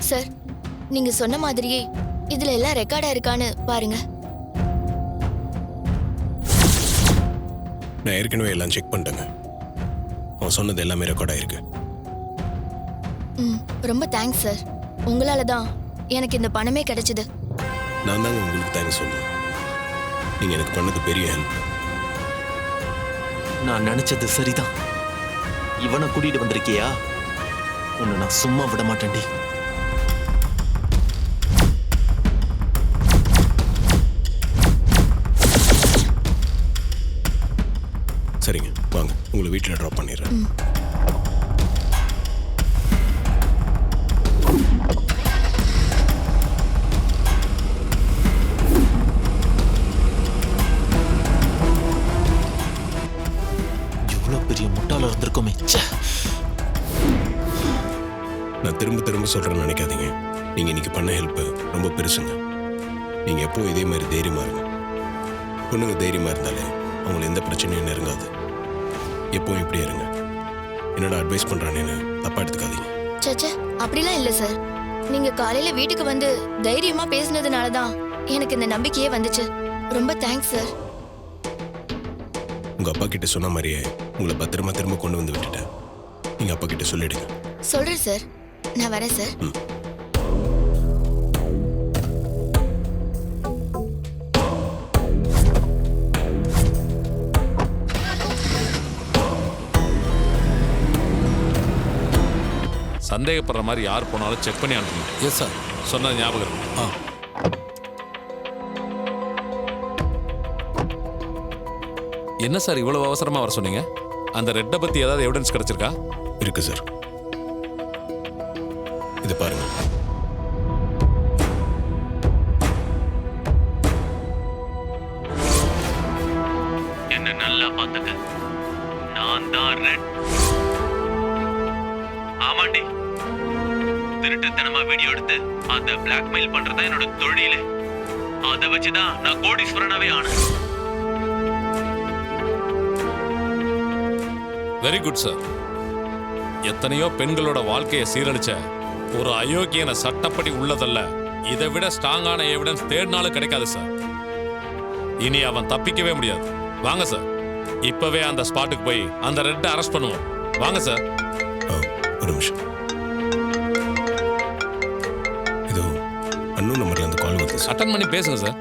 Sir, நீங்க சொன்ன மாதிரியே இதுல எல்லாம் ரெக்கார்டா இருக்கான்னு பாருங்க. நான் ஏற்கனவே எல்லாம் செக் பண்ணிட்டேங்க. அவன் சொன்னது எல்லாமே ரெக்கார்ட் ஆயிருக்கு. ரொம்ப தேங்க்ஸ் சார். உங்களால தான் எனக்கு இந்த பணமே கிடைச்சது. நான் தாங்க உங்களுக்கு தேங்க்ஸ் சொல்லணும். நீங்க எனக்கு பண்ணது பெரிய ஹெல்ப். நான் நினைச்சது சரிதான். இவனை கூட்டிட்டு வந்திருக்கியா? உன்னை நான் சும்மா விட மாட்டேன்டி. சரிங்க, வாங்க உங்களை வீட்டில் ட்ராப் பண்ணிடுறேன். இவ்வளவு பெரிய முட்டாள இருந்திருக்கோமே. நான் திரும்ப திரும்ப சொல்றேன்னு நினைக்காதீங்க. நீங்க இன்னைக்கு பண்ண ஹெல்ப் ரொம்ப பெருசுங்க. நீங்க எப்பவும் இதே மாதிரி தைரியமா இருங்க. பொண்ணுங்க தைரியமா இருந்தாலே அவங்களை எந்த பிரச்சனையும் நெருங்காது. எப்பவும் இப்படியே இருங்க. என்னோட அட்வைஸ் பண்றானேன்னு தப்பா எடுத்துக்காதீங்க. சச்சா, அப்படிலாம் இல்ல சார். நீங்க காலையில வீட்டுக்கு வந்து தைரியமா பேசினதுனால தான் எனக்கு இந்த நம்பிக்கையே வந்துச்சு. ரொம்ப தேங்க்ஸ் சார். உங்க அப்பா கிட்ட சொன்ன மாதிரியே உங்களை பத்திரமா திரும்ப கொண்டு வந்து விட்டுட்டேன். நீங்க அப்பா கிட்ட சொல்லிடுங்க. சொல்றேன் சார். நான் வரேன் சார். சந்தேகப்படுற மாதிரி யார் போனாலும் செக் பண்ணி அனுப்பணும். Yes sir. சொன்னது ஞாபகம் இருக்கும். என்ன சார் இவ்வளவு அவசரமா வர சொன்னீங்க? அந்த ரெட்டை பத்தி ஏதாவது எவிடன்ஸ் கிடைச்சிருக்கா? இருக்கு சார். இது பாருங்க. என்ன நல்லா பார்த்துக்க. நான் தான் ரெட். ஆமாண்டி, திருட்டுத்தனமா வீடியோ எடுத்து அதை பிளாக்மெயில் பண்றதா என்னோட தொழிலே. அதை வச்சுதான் நான் கோடீஸ்வரனாவே ஆனேன். Very good sir. எத்தனையோ பெண்களோட வாழ்க்கையை சீரழிச்ச ஒரு அயோக்கியனை சட்டப்படி உள்ளதல்ல. இதை விட ஸ்ட்ராங்கான எவிடன்ஸ் தேடினாலும் கிடைக்காது சார். இனி அவன் தப்பிக்கவே முடியாது. வாங்க சார், இப்பவே அந்த ஸ்பாட்டுக்கு போய் அந்த ரெட்டை அரெஸ்ட் பண்ணுவோம். வாங்க சார். ஒரு நிமிஷம். இது அன்னோன் நம்பர்ல அந்த கால் வருது. அட்டன் பண்ணி பேசுங்க சார்.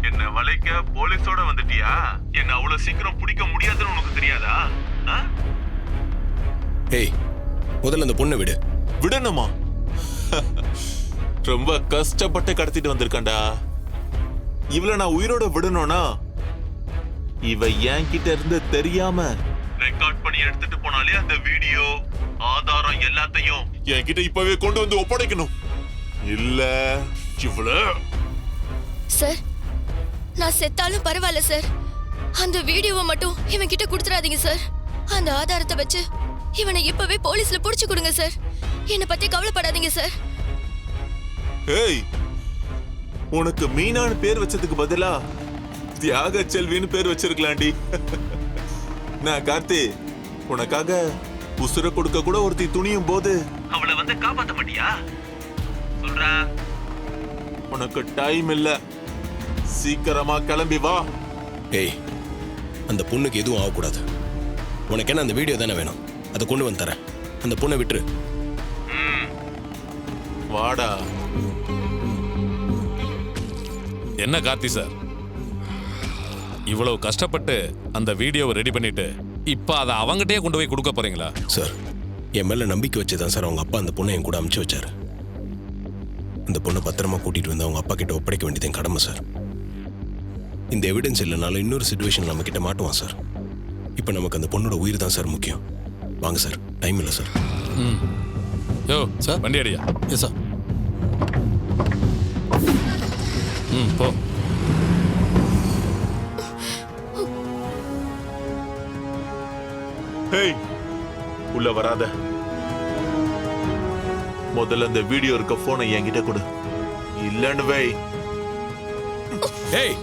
என்ன வளைக்க போலீஸோட வந்துட்டியா? என்ன அவ்வளவு சீக்கிரம் பிடிக்க முடியாதுன்னு உனக்கு தெரியாதா? ஏய், முதல்ல அந்த பொண்ணை விடு. விடணுமா? ரொம்ப கஷ்டப்பட்டு கடத்திட்டு வந்திருக்காண்டா. இவள நான் உயிரோட விடணும்னா இவ என் கிட்ட இருந்து தெரியாம ரெக்கார்ட் பண்ணி எடுத்துட்டு போனாலே அந்த வீடியோ ஆதாரம் எல்லாத்தையும் என்கிட்ட இப்பவே கொண்டு வந்து ஒப்படைக்கணும். இல்ல இவள சார், நான் செத்தாலும் பரவாயில்ல சார். அந்த வீடியோவை மட்டும் இவன் கிட்ட கொடுத்துறாதீங்க சார். அந்த ஆதாரத்தை வச்சு இவனை இப்பவே போலீஸ்ல புடிச்சு கொடுங்க சார். என்னை பத்தி கவலைப்படாதீங்க சார். ஏய், உனக்கு மீனான்னு பேர் வச்சதுக்கு பதிலா தியாக செல்வின்னு பேர் வச்சிருக்கலாண்டி. நான் கார்த்தி, உனக்காக உசுர கொடுக்க கூட ஒருத்தி துணியும் போது அவளை வந்து காப்பாத்த மாட்டியா? சொல்றா, உனக்கு டைம் இல்ல. சீக்கிரமா கிளம்பி வா. ஏய், அந்த பொண்ணுக்கு எதுவும் ஆகக்கூடாது. உனக்கு என்ன அந்த வீடியோ தானே வேணும்? அதை கொண்டு வந்து தரேன். அந்த பொண்ணை விட்டுரு. வாடா. என்ன கார்த்தி சார், இவ்வளவு கஷ்டப்பட்டு அந்த வீடியோவை ரெடி பண்ணிட்டு இப்ப அதை அவங்ககிட்டயே கொண்டு போய் கொடுக்க போறீங்களா? சார், என் மேல நம்பிக்கை வச்சுதான் சார் அவங்க அப்பா அந்த பொண்ணை என் கூட அனுப்பிச்சு வச்சாரு. அந்த பொண்ணை பத்திரமா கூட்டிட்டு வந்து அவங்க அப்பா கிட்ட ஒப்படைக்க வேண்டியது என் கடமை சார். இந்த எவிடன்ஸ் இல்லைனாலும் இன்னொரு சிச்சுவேஷன் நம்ம கிட்ட மாட்டுவான் சார். இப்போ நமக்கு அந்த பொண்ணோட உயிர் தான் சார் முக்கியம். வாங்க சார், டைம் இல்லை சார். யோ சார், வண்டி அடியா. Yes sir. போ. ஹேய், உள்ள வராத. முதல்ல அந்த வீடியோ இருக்க போனை என்கிட்ட கொடு. இல்லன்னு வை ஏய்,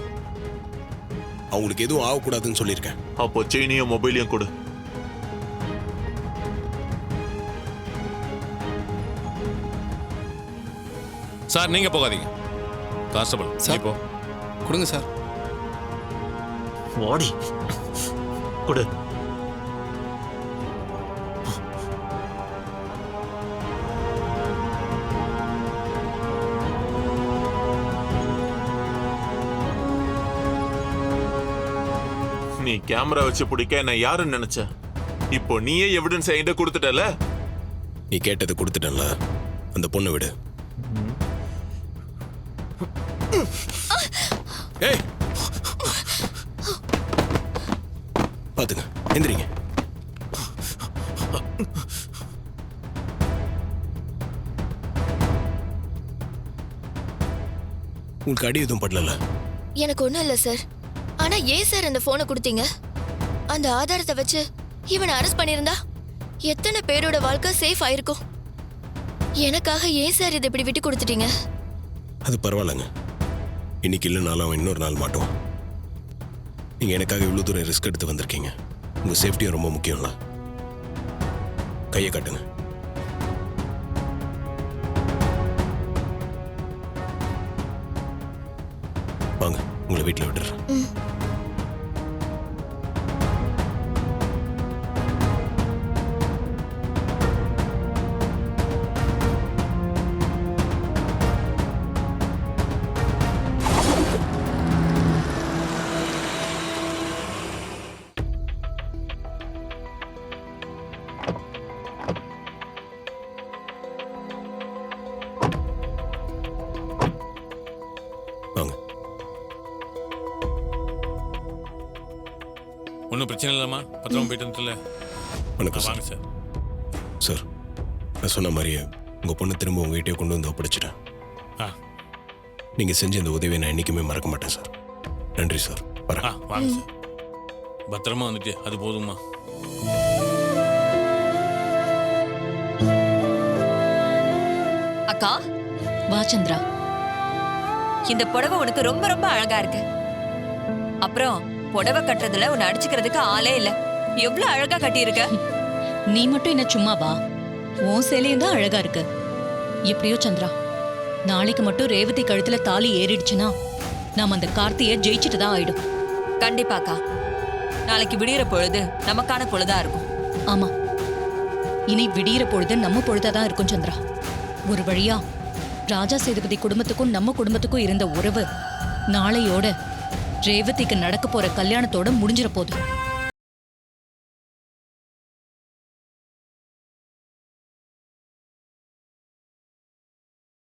அவங்களுக்கு எதுவும் ஆகக்கூடாதுன்னு சொல்லியிருக்கேன். அப்போ செயினையும் மொபைலையும் கொடு. சார் நீங்க போகாதீங்க. Constable sir. இப்போ கொடுங்க சார். வாடி கொடு. நீ கேமரா வச்சு பிடிக்க நான் யாருன்னு நினைச்ச? இப்போ நீயே எவிடன்ஸ் என்கிட்ட கொடுத்துட்டல. நீ கேட்டதை கொடுத்துட்டேன்ல, அந்த பொண்ணை விடு. ஏய், பாத்துங்க, எந்திரிங்க. உங்களுக்கு அடி எதுவும் படல? எனக்கு ஒண்ணும் இல்ல சார். ஆனா ஏன் சார் அந்த போனை கொடுத்தீங்க? அந்த ஆதாரத்தை வச்சு இவனை அரெஸ்ட் பண்ணியிருந்தா எத்தனை பேரோட வாழ்க்கை சேஃப் ஆயிருக்கும். எனக்காக ஏன் சார் இதை இப்படி விட்டு கொடுத்துட்டீங்க? அது பரவாயில்லைங்க. இன்னைக்கு இல்லைனாலும் அவன் இன்னொரு நாள் மாட்டுவான். நீங்க எனக்காக இவ்வளவு தூரம் ரிஸ்க் எடுத்து வந்திருக்கீங்க. உங்க சேஃப்டியும் ரொம்ப முக்கியம்ல. கையை காட்டுங்க. வாங்க, உங்களை வீட்டில் விட்டுறேன். வாங்க. ஒன்றும் பிரச்சனை இல்லைம்மா. பத்திரமா போயிட்டு வந்துட்டுல. வணக்கம் வாங்க சார். சார். சார், நான் சொன்ன மாதிரியே உங்க பொண்ணு திரும்ப உங்க வீட்டையே கொண்டு வந்து ஒப்படைச்சிட்டேன். ஆ நீங்க செஞ்ச இந்த உதவியை நான் என்னைக்குமே மறக்க மாட்டேன் சார். நன்றி சார். ஆ வரேன். வாங்க சார். பத்திரமா வந்துட்டு அது போதும்மா. அக்கா வா சந்திரா, இந்த புடவை உனக்கு ரொம்ப ரொம்ப அழகா இருக்கு. அப்புறம் புடவை கட்டுறதுல உன்னை அடிச்சுக்கிறதுக்கு ஆளே இல்ல. எவ்வளவு அழகா கட்டியிருக்க. நீ மட்டும் என்ன சும்மா வா, உன் சேலையும் தான் அழகா இருக்கு. எப்படியோ சந்திரா, நாளைக்கு மட்டும் ரேவதி கழுத்துல தாலி ஏறிடுச்சுன்னா நாம அந்த கார்த்தியை ஜெயிச்சுட்டு தான் ஆயிடும். கண்டிப்பாக்கா, நாளைக்கு விடியற பொழுது நமக்கான பொழுதா இருக்கும். ஆமா, இனி விடியற பொழுது நம்ம பொழுதாதான் இருக்கும் சந்திரா. ஒரு வழியா ராஜா சேதுபதி குடும்பத்துக்கும் நம்ம குடும்பத்துக்கும் இருந்த உறவு நாளையோட ரேவதிக்கு நடக்க போற கல்யாணத்தோட முடிஞ்சிட போகுது.